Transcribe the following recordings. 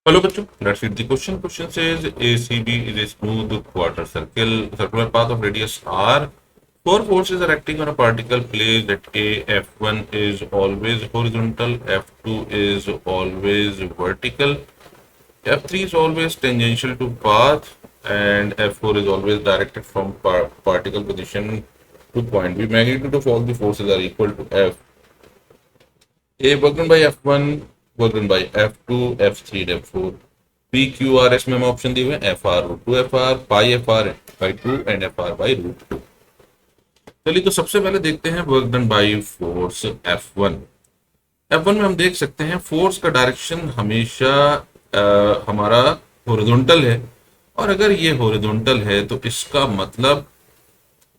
Hello, bachcho. Let's read the question. Question says ACB is a smooth quarter circular path of radius r. Four forces are acting on a particle placed at A. F1 is always horizontal. F2 is always vertical. F3 is always tangential to path, and F4 is always directed from particle position to point B. Magnitude of all the forces are equal to F. A work done by F1, work done by F2, F3, F4. P Q R S में हम option दिए हुए हैं F R root two F R pi F R by two and F R by root two. चलिए तो सबसे पहले देखते हैं work done by force F one. F one में हम देख सकते हैं फोर्स का डायरेक्शन हमेशा हमारा हॉरिजॉन्टल है। और अगर ये हॉरिजॉन्टल है तो इसका मतलब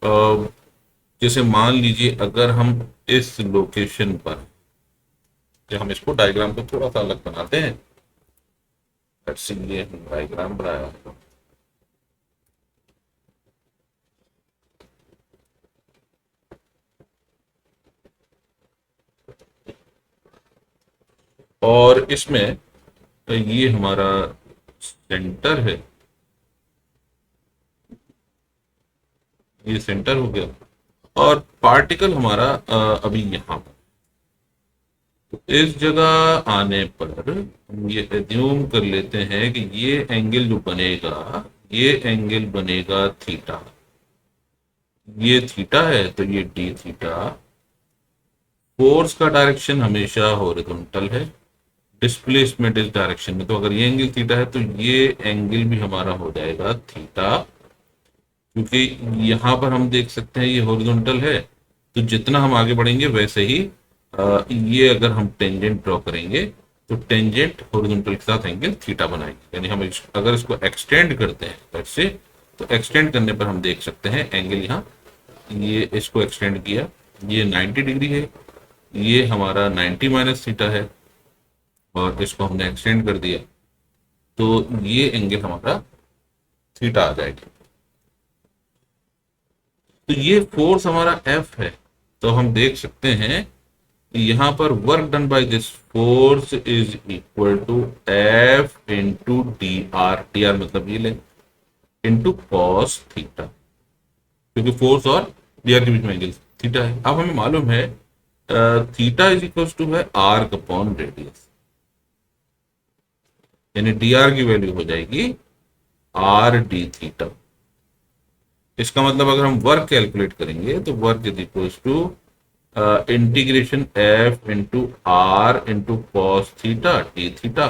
अ, जैसे मान लीजिए अगर हम इस लोकेशन पर, जो हम इसको डायग्राम को थोड़ा सा अलग बनाते हैं, ये डायग्राम बनाया है। और इसमें ये हमारा सेंटर है, ये सेंटर हो गया और पार्टिकल हमारा अभी यहाँ पर। तो इस जगह आने पर हम ये एज्यूम कर लेते हैं कि ये एंगल जो बनेगा, ये एंगल बनेगा थीटा। ये थीटा है तो ये डी थीटा। फोर्स का डायरेक्शन हमेशा हॉरिजॉन्टल है, डिस्प्लेसमेंट इस डायरेक्शन में। तो अगर ये एंगल थीटा है तो ये एंगल भी हमारा हो जाएगा थीटा, क्योंकि यहां पर हम देख सकते हैं ये हॉरिजॉन्टल है। तो जितना हम आगे बढ़ेंगे वैसे ही ये अगर हम टेंजेंट ड्रॉ करेंगे तो टेंजेंट हॉरिजॉन्टल के साथ एंगल थीटा बनाएगी। यानी हम अगर इसको एक्सटेंड करते हैं ऐसे, तो एक्सटेंड करने पर हम देख सकते हैं एंगल यहाँ, ये इसको एक्सटेंड किया, ये 90 डिग्री है, ये हमारा 90 माइनस थीटा है, और इसको हमने एक्सटेंड कर दिया तो ये एंगल हमारा थीटा आ जाएगी। तो ये फोर्स हमारा एफ है। तो हम देख सकते हैं यहां पर work done by this force is equal to F into D r. D r मतलब ये लें, इंटू कॉस थीटा, क्योंकि फोर्स और डी आर के बीच में एंगल थीटा है। अब हमें मालूम है थीटा इज इक्वल टू है आर्क अपॉन रेडियस, यानी डी आर की वैल्यू हो जाएगी आर डी थीटा। इसका मतलब अगर हम वर्क कैलकुलेट करेंगे तो work is equal to integration F into are into cos theta D theta,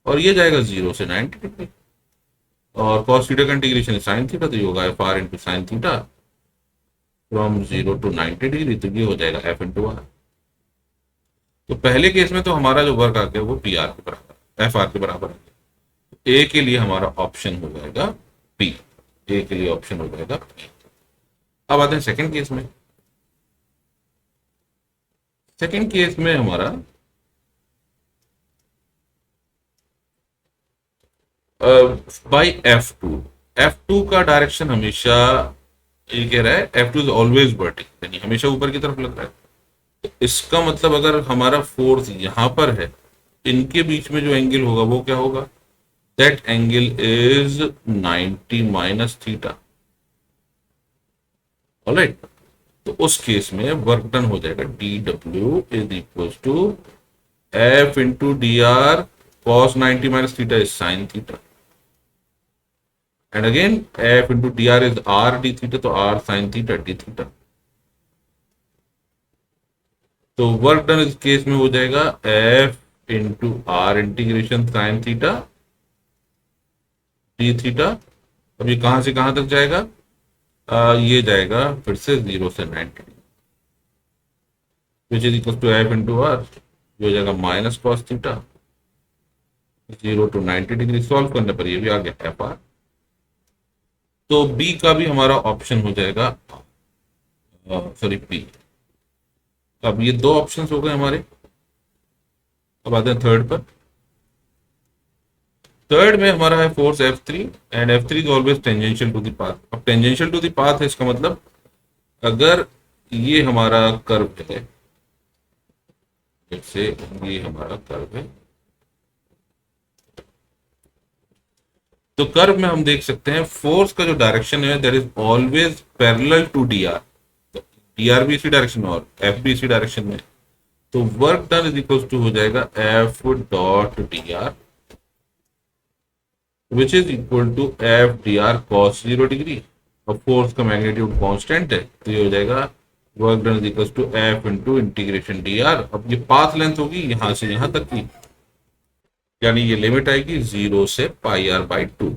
और ये जाएगा 0 से 90 डिग्री, और कॉस थीटा का इंटीग्रेशन साइन थीटा, तो ये होगा F r into sine theta from 0 to 90 degree, तो ये हो जाएगा एफ इंटू आर। तो पहले केस में तो हमारा जो वर्क आ गया वो पी आर के बराबर, एफ आर के बराबर है। ए के लिए हमारा ऑप्शन हो जाएगा पी, ए के लिए ऑप्शन हो जाएगा पी। अब आते हैं सेकंड केस में। सेकंड केस में हमारा बाई एफ टू का डायरेक्शन हमेशा, ये कह रहा है F two is always vertical, यानी हमेशा ऊपर की तरफ लग रहा है। तो इसका मतलब अगर हमारा फोर्स यहां पर है, इनके बीच में जो एंगल होगा वो क्या होगा, that angle is 90 minus theta. Alright, तो उस केस में वर्क डन हो जाएगा D W is equal to F into D R cos 90 minus theta is sine theta, and again F into D R is R D theta, तो R sine theta D theta. तो work done इस case में हो जाएगा F into R integration sine theta D theta. अब ये कहां से कहां तक जाएगा, ये जाएगा फिर से 0 से 90 which is equal to F into r, ये हो जाएगा minus cos theta 0 to 90 degree. Solve करने पर ये भी आ गया एफ आर। तो बी का भी हमारा ऑप्शन हो जाएगा, सॉरी पी। अब ये दो ऑप्शंस हो गए हमारे। अब आते हैं थर्ड पर। थर्ड में हमारा है force F3 and F3 is always tangential to the path. अब टेंजेंशियल टू द पाथ है, इसका मतलब अगर ये हमारा कर्व है, जैसे ये हमारा कर्व है, तो कर्व में हम देख सकते हैं फोर्स का जो डायरेक्शन है that is always parallel to d r. तो डी आर भी इसी डायरेक्शन में और एफ भी इसी डायरेक्शन में। तो work done is equal to हो जाएगा F dot d r which is equal to F d are cos 0 degree. और फोर्स का मैग्नीट्यूड कांस्टेंट है तो ये हो जाएगा work done is equal to F into integration d r. अब ये पाथ लेंथ होगी यहां से यहां तक की, यानी ये लिमिट आएगी 0 से पाई आर बाई 2।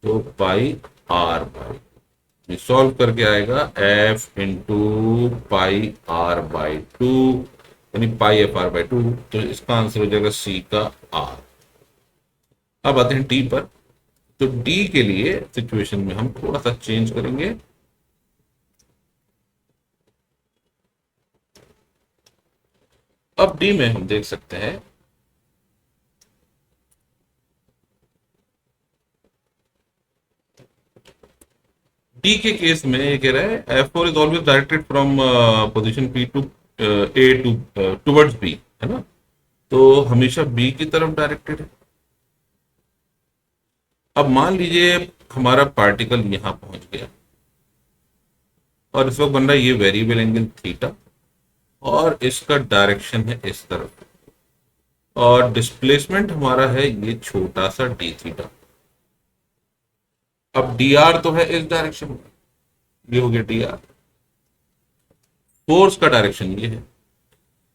तो पाई आर बाई सॉल्व करके आएगा F into pi r by 2 यानी पाई एफ आर बाई 2। तो इसका आंसर हो जाएगा सी का आर। अब आते हैं डी पर। तो डी के लिए सिचुएशन में हम थोड़ा सा चेंज करेंगे। अब डी में हम देख सकते हैं डी के केस में ये कह रहा है F four is always directed from position P to A to towards B, है ना। तो हमेशा बी की तरफ डायरेक्टेड है। अब मान लीजिए हमारा पार्टिकल यहां पहुंच गया और इस वक्त बन रहा है ये वेरिएबल एंगल थीटा और इसका डायरेक्शन है इस तरफ और डिस्प्लेसमेंट हमारा है ये छोटा सा डी थीटा। अब डी आर तो है इस डायरेक्शन में, ये हो गया डी आर। फोर्स का डायरेक्शन ये है।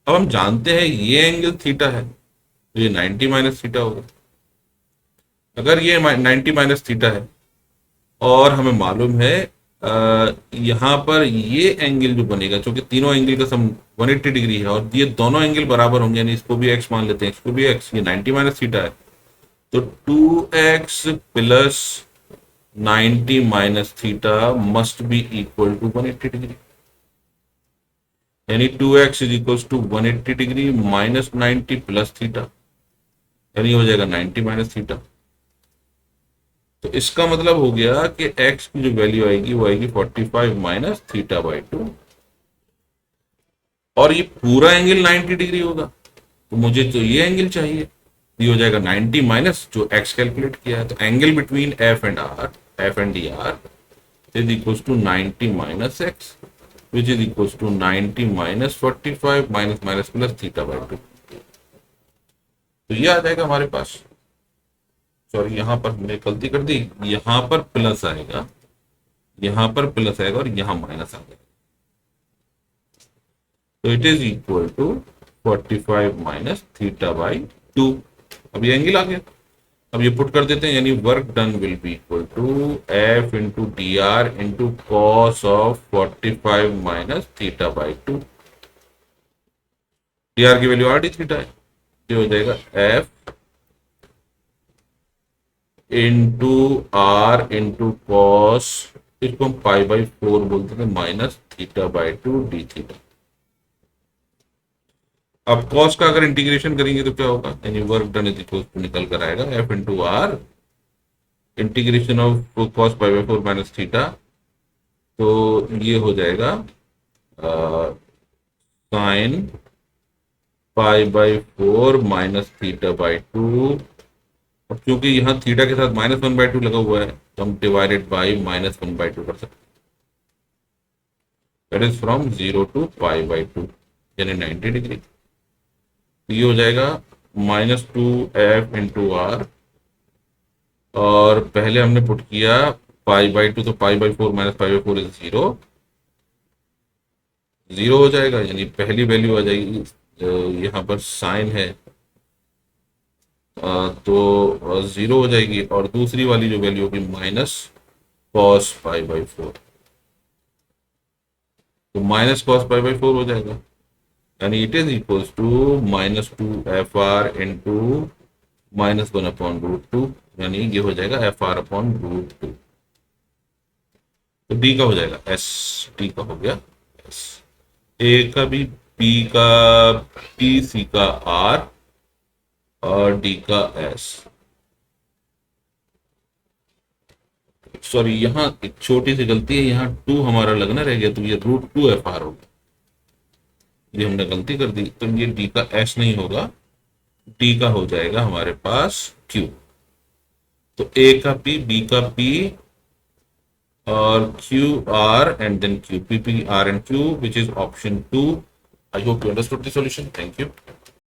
अब हम जानते हैं ये एंगल थीटा है तो ये 90 माइनस थीटा होगा। अगर ये 90 माइनस थीटा है और हमें मालूम है यहां पर ये एंगल जो बनेगा, क्योंकि तीनों एंगल का सम 180 डिग्री है और ये दोनों एंगल बराबर होंगे, यानी इसको भी एक्स मान लेते हैं, इसको भी एक्स, ये 90 माइनस थीटा है तो 2x plus 90 minus theta must be equal to 180 degree. यानी 2x is equal to 180 degree minus 90 plus theta, यानी हो जाएगा 90 माइनस थीटा। तो इसका मतलब हो गया कि x की जो वैल्यू आएगी वो आएगी 45 माइनस थीटा बाई 2 और ये पूरा एंगल 90 डिग्री होगा तो मुझे तो ये एंगल चाहिए, ये हो जाएगा 90 माइनस जो x कैलकुलेट किया है। तो angle between f and d are is equal to 90 minus x which is equal to 90 minus 45 minus minus plus theta by 2। तो ये आ जाएगा हमारे पास। सॉरी यहां पर हमने गलती कर दी, यहां पर प्लस आएगा, यहां पर प्लस आएगा और यहां माइनस आ जाएगा। तो it is equal to 45 minus theta by 2। अब ये एंगल आ गया। अब ये पुट कर देते हैं, यानी work done will be equal to F into D R into cos of 45 minus theta by 2। D R की वैल्यू आर डी थीटा है, ये हो जाएगा F into are into cos, इसको हम पाई बाई 4 बोलते थे, minus theta by 2 D theta. अब कॉस का अगर इंटीग्रेशन करेंगे तो क्या होगा, यानी work done is equal to निकल कर आएगा F into R integration of cos pi by 4 minus theta. तो ये हो जाएगा sine pi by 4 minus theta by 2। और क्योंकि यहाँ थीटा के साथ माइनस 1/2 लगा हुआ है तो हम डिवाइडेड बाई माइनस 1/2 कर सकते हैं। That is from 0 to pi by 2 यानी 90 डिग्री। ये हो जाएगा -2f इंटू आर और पहले हमने पुट किया पाई बाई 2 तो पाई by 4 minus pi by 4 is 0 हो जाएगा, यानी पहली वैल्यू आ जाएगी यहाँ पर साइन है तो 0 हो जाएगी और दूसरी वाली जो वैल्यू होगी माइनस कॉस पाई बाई 4, तो माइनस कॉस पाई बाई 4 हो जाएगा, यानी it is equal to -2f(r) into -1/√2, यानी ये हो जाएगा f(r)/√2। तो डी का हो जाएगा एस, डी का हो गया एस, ए का भी, बी का टी, सी का आर और डी का एस। सॉरी यहाँ एक छोटी सी गलती है, यहाँ 2 हमारा लगना रह गया तो ये √2f(r) होगा, ये हमने गलती कर दी। तो ये डी का एस नहीं होगा, डी का हो जाएगा हमारे पास क्यू। तो ए का पी, बी का पी और Q R and then Q, P P R and Q, which is option 2. I hope you understood the solution. Thank you.